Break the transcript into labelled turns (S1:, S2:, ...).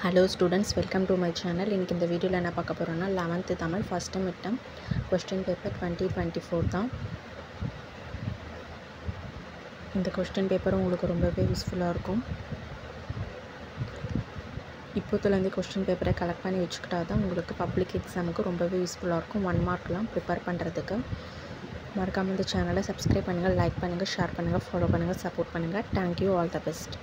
S1: Hello students, welcome to my channel. In this video la na paaka porona 11th Tamil first midterm question paper 2024 தான். இந்த question paper உங்களுக்கு ரொம்பவே யூஸ்ஃபுல்லா இருக்கும். இப்போத்துல இருந்து question paper கலெக்ட் பண்ணி வெச்சுக்கிட்டா தான் உங்களுக்கு பப்ளிக் எக்ஸாமுக்கு ரொம்பவே யூஸ்ஃபுல்லா இருக்கும். 1 மார்க்லாம் ப்ரிப்பேர் பண்றதுக்கு. மறக்காம இந்த சேனலை subscribe பண்ணுங்க, லைக் பண்ணுங்க, ஷேர் பண்ணுங்க, ஃபாலோ பண்ணுங்க, சப்போர்ட் பண்ணுங்க. Thank you, all the best.